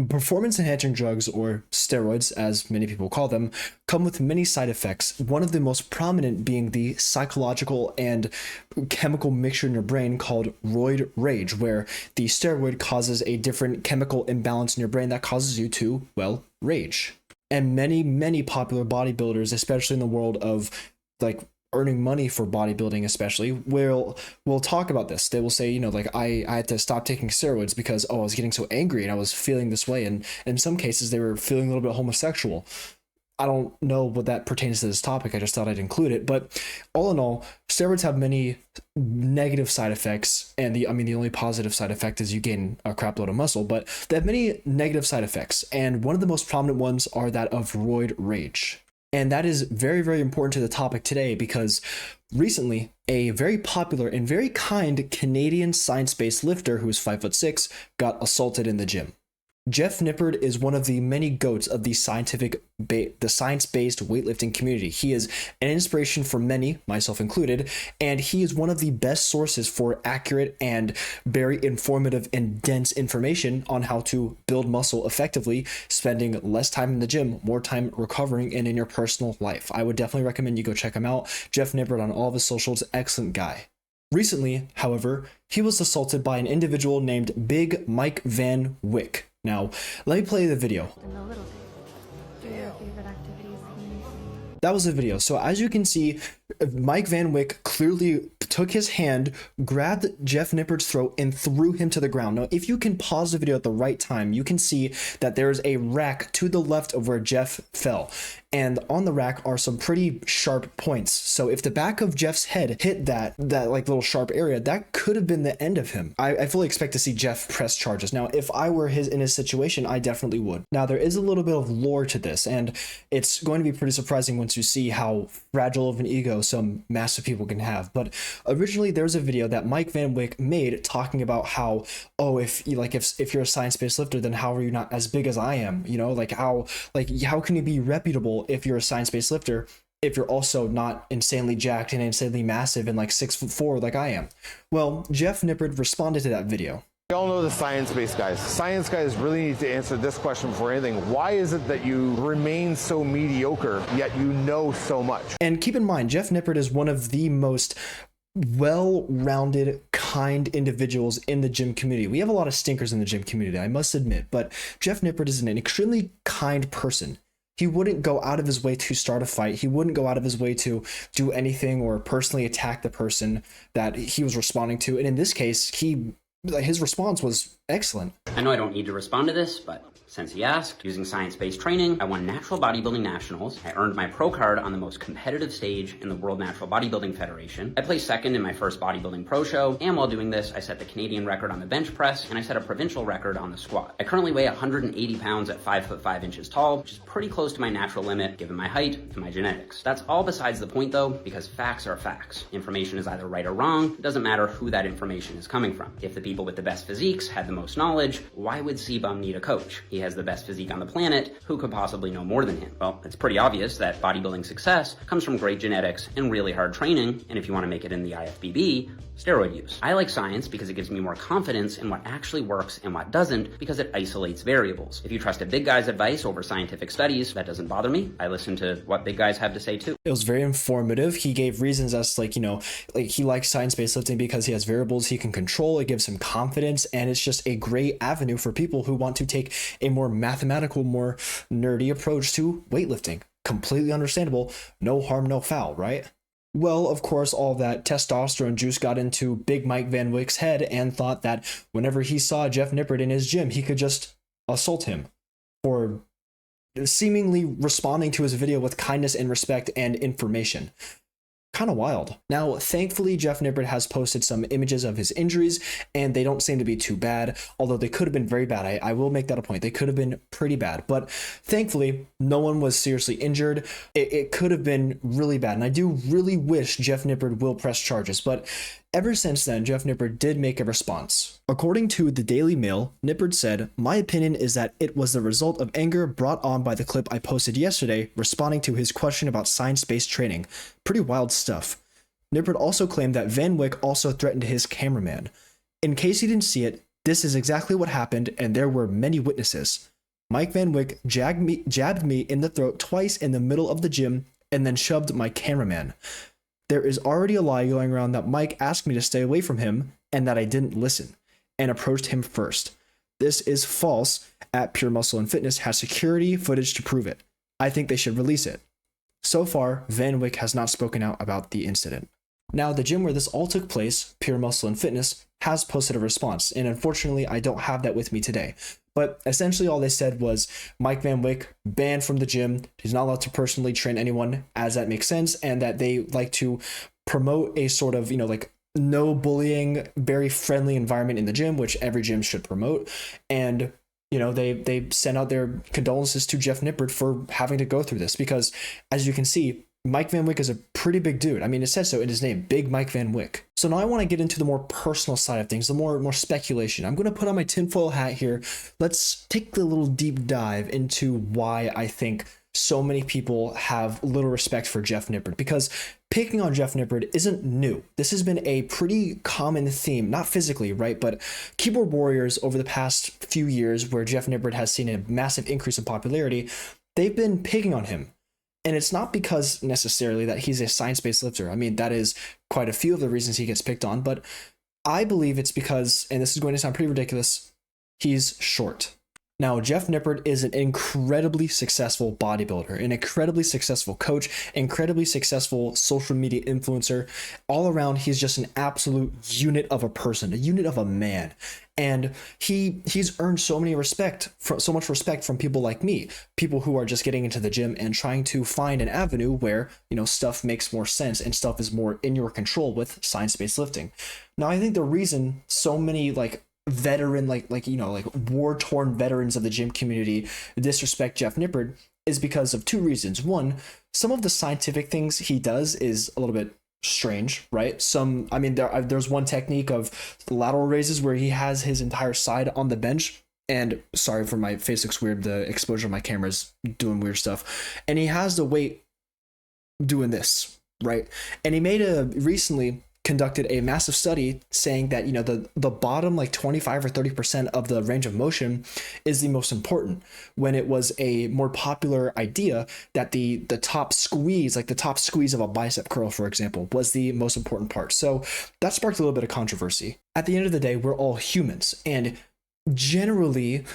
Performance enhancing drugs, or steroids as many people call them, come with many side effects, one of the most prominent being the psychological and chemical mixture in your brain called roid rage, where the steroid causes a different chemical imbalance in your brain that causes you to, well, rage. And many popular bodybuilders, especially in the world of like earning money for bodybuilding especially, will talk about this. They will say, like, I had to stop taking steroids because I was getting so angry and I was feeling this way, and in some cases they were feeling a little bit homosexual. I don't know what that pertains to this topic. I just thought I'd include it. But all in all, steroids have many negative side effects, and the only positive side effect is you gain a crap load of muscle, but they have many negative side effects, and one of the most prominent ones are that of roid rage. And that is very, very important to the topic today because recently a very popular and very kind Canadian science-based lifter who is 5'6" got assaulted in the gym. Jeff Nippard is one of the many goats of the science-based weightlifting community. He is an inspiration for many, myself included, and he is one of the best sources for accurate and very informative and dense information on how to build muscle effectively, spending less time in the gym, more time recovering, and in your personal life. I would definitely recommend you go check him out. Jeff Nippard on all of his socials, excellent guy. Recently, however, he was assaulted by an individual named Big Mike Van Wyck. Now, let me play the video. That was the video. So as you can see, Mike Van Wyck clearly took his hand, grabbed Jeff Nippard's throat, and threw him to the ground. Now, if you can pause the video at the right time, you can see that there is a rack to the left of where Jeff fell. And on the rack are some pretty sharp points. So if the back of Jeff's head hit that like little sharp area, that could have been the end of him. I fully expect to see Jeff press charges. Now, if I were in his situation, I definitely would. Now, there is a little bit of lore to this, and it's going to be pretty surprising once you see how fragile of an ego some massive people can have. But originally, there's a video that Mike Van Wyck made talking about how, if you're a science-based lifter, then how are you not as big as I am? How can you be reputable if you're a science-based lifter if you're also not insanely jacked and insanely massive and like 6'4" like I am? Well, Jeff Nippard responded to that video. We all know the science-based guys. Science guys really need to answer this question before anything. Why is it that you remain so mediocre, yet you know so much? And keep in mind, Jeff Nippard is one of the most well-rounded, kind individuals in the gym community. We have a lot of stinkers in the gym community, I must admit, but Jeff Nippard is an extremely kind person. He wouldn't go out of his way to start a fight. He wouldn't go out of his way to do anything or personally attack the person that he was responding to. And in this case, his response was excellent. I know I don't need to respond to this, but since he asked, using science-based training, I won Natural Bodybuilding Nationals. I earned my pro card on the most competitive stage in the World Natural Bodybuilding Federation. I placed second in my first bodybuilding pro show, and while doing this, I set the Canadian record on the bench press, and I set a provincial record on the squat. I currently weigh 180 pounds at 5'5" tall, which is pretty close to my natural limit given my height and my genetics. That's all besides the point though, because facts are facts. Information is either right or wrong. It doesn't matter who that information is coming from. If the people with the best physiques had the most knowledge, why would C-Bum need a coach? He has the best physique on the planet. Who could possibly know more than him? Well, it's pretty obvious that bodybuilding success comes from great genetics and really hard training, and if you want to make it in the IFBB, steroid use. I like science because it gives me more confidence in what actually works and what doesn't, because it isolates variables. If you trust a big guy's advice over scientific studies, that doesn't bother me. I listen to what big guys have to say too. It was very informative. He gave reasons as he likes science-based lifting because he has variables he can control. It gives him confidence, and it's just a great avenue for people who want to take a more mathematical, more nerdy approach to weightlifting. Completely understandable. No harm, no foul, right? Well, of course, all that testosterone juice got into Big Mike Van Wyck's head and thought that whenever he saw Jeff Nippard in his gym, he could just assault him for seemingly responding to his video with kindness and respect and information. Kind of wild. Now, thankfully, Jeff Nippard has posted some images of his injuries, and they don't seem to be too bad, although they could have been very bad. I will make that a point. They could have been pretty bad, but thankfully, no one was seriously injured. It could have been really bad, and I do really wish Jeff Nippard will press charges, but ever since then, Jeff Nippard did make a response. According to the Daily Mail, Nippard said, "My opinion is that it was the result of anger brought on by the clip I posted yesterday, responding to his question about science-based training." Pretty wild stuff. Nippard also claimed that Van Wyck also threatened his cameraman. In case you didn't see it, This is exactly what happened, and there were many witnesses. Mike Van Wyck jabbed me in the throat twice in the middle of the gym and then shoved my cameraman. There is already a lie going around that Mike asked me to stay away from him and that I didn't listen and approached him first. This is false. At Pure Muscle and Fitness has security footage to prove it. I think they should release it. So far, Van Wyck has not spoken out about the incident. Now, the gym where this all took place, Pure Muscle and Fitness, has posted a response, and unfortunately, I don't have that with me today. But essentially, all they said was Mike Van Wyck banned from the gym. He's not allowed to personally train anyone, as that makes sense, and that they like to promote a sort of, like no bullying, very friendly environment in the gym, which every gym should promote. And they sent out their condolences to Jeff Nippard for having to go through this, because as you can see, Mike Van Wyck is a pretty big dude. I mean, it says so in his name, Big Mike Van Wyck. So now I want to get into the more personal side of things, the more speculation. I'm going to put on my tinfoil hat here. Let's take a little deep dive into why I think so many people have little respect for Jeff Nippard, because picking on Jeff Nippard isn't new. This has been a pretty common theme, not physically, right? But keyboard warriors over the past few years, where Jeff Nippard has seen a massive increase in popularity, they've been picking on him. And it's not because necessarily that he's a science-based lifter. I mean, that is quite a few of the reasons he gets picked on, but I believe it's because, and this is going to sound pretty ridiculous, he's short. Now, Jeff Nippard is an incredibly successful bodybuilder, an incredibly successful coach, incredibly successful social media influencer. All around, he's just an absolute unit of a person, a unit of a man. And he's earned so much respect from people like me, people who are just getting into the gym and trying to find an avenue where, stuff makes more sense and stuff is more in your control with science-based lifting. Now, I think the reason so many veteran, war-torn veterans of the gym community disrespect Jeff Nippard is because of two reasons. One, some of the scientific things he does is a little bit strange, right? There's one technique of lateral raises where he has his entire side on the bench, and sorry for my face looks weird, the exposure of my camera is doing weird stuff, and he has the weight doing this, right? And he recently conducted a massive study saying that the bottom 25 or 30% of the range of motion is the most important, when it was a more popular idea that the top squeeze, the top squeeze of a bicep curl, for example, was the most important part. So that sparked a little bit of controversy. At the end of the day, we're all humans, and generally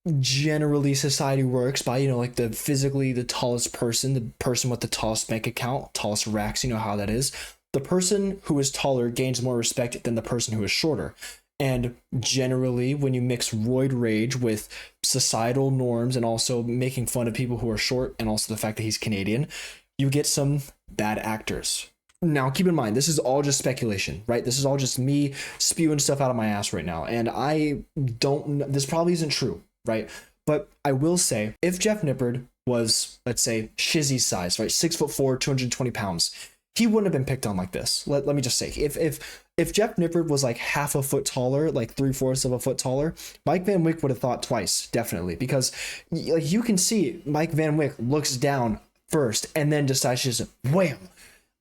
society works by the tallest person, the person with the tallest bank account, tallest racks, how that is. The person who is taller gains more respect than the person who is shorter. And generally, when you mix roid rage with societal norms and also making fun of people who are short, and also the fact that he's Canadian, you get some bad actors. Now, keep in mind, this is all just speculation, right? This is all just me spewing stuff out of my ass right now. And this probably isn't true, right? But I will say, if Jeff Nippard was, let's say, Shizzy's size, right? 6'4", 220 pounds, he wouldn't have been picked on like this. Let me just say, if Jeff Nippard was half a foot taller, 3/4 of a foot taller, Mike Van Wyck would have thought twice, definitely, because you can see Mike Van Wyck looks down first and then decides to just wham.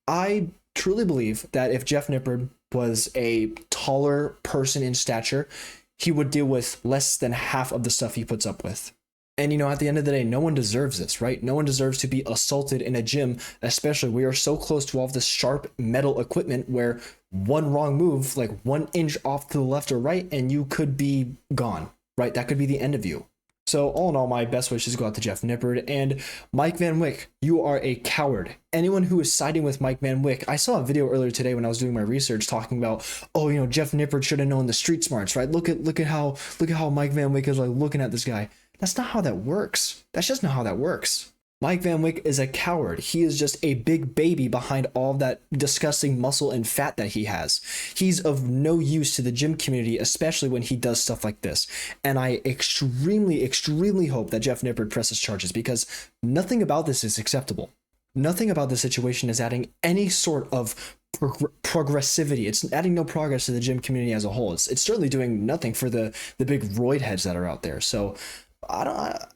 I truly believe that if Jeff Nippard was a taller person in stature, he would deal with less than half of the stuff he puts up with. And, at the end of the day, no one deserves this, right? No one deserves to be assaulted in a gym, especially we are so close to all of this sharp metal equipment where one wrong move, 1 inch off to the left or right, and you could be gone, right? That could be the end of you. So all in all, my best wishes go out to Jeff Nippard. And Mike Van Wyck, you are a coward. Anyone who is siding with Mike Van Wyck, I saw a video earlier today when I was doing my research talking about, Jeff Nippard should have known the street smarts, right? Look at how Mike Van Wyck is looking at this guy. That's not how that works. That's just not how that works. Mike Van Wyck is a coward. He is just a big baby behind all that disgusting muscle and fat that he has. He's of no use to the gym community, especially when he does stuff like this. And I extremely, extremely hope that Jeff Nippard presses charges, because nothing about this is acceptable. Nothing about this situation is adding any sort of progressivity. It's adding no progress to the gym community as a whole. It's certainly doing nothing for the big roid heads that are out there. So I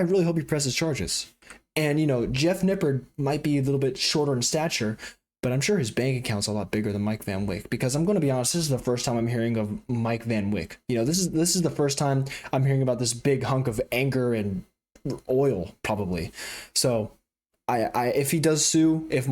really hope he presses charges. And, Jeff Nippard might be a little bit shorter in stature, but I'm sure his bank account's a lot bigger than Mike Van Wyck, because I'm going to be honest, this is the first time I'm hearing of Mike Van Wyck. You know, this is the first time I'm hearing about this big hunk of anger and oil, probably. So if he does sue, if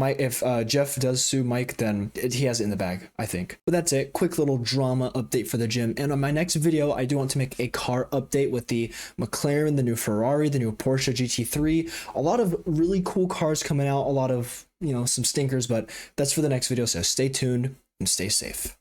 Jeff does sue Mike, then he has it in the bag, I think. But that's it. Quick little drama update for the gym. And on my next video, I do want to make a car update with the McLaren, the new Ferrari, the new Porsche GT3. A lot of really cool cars coming out. A lot of, you know, some stinkers, but that's for the next video. So stay tuned and stay safe.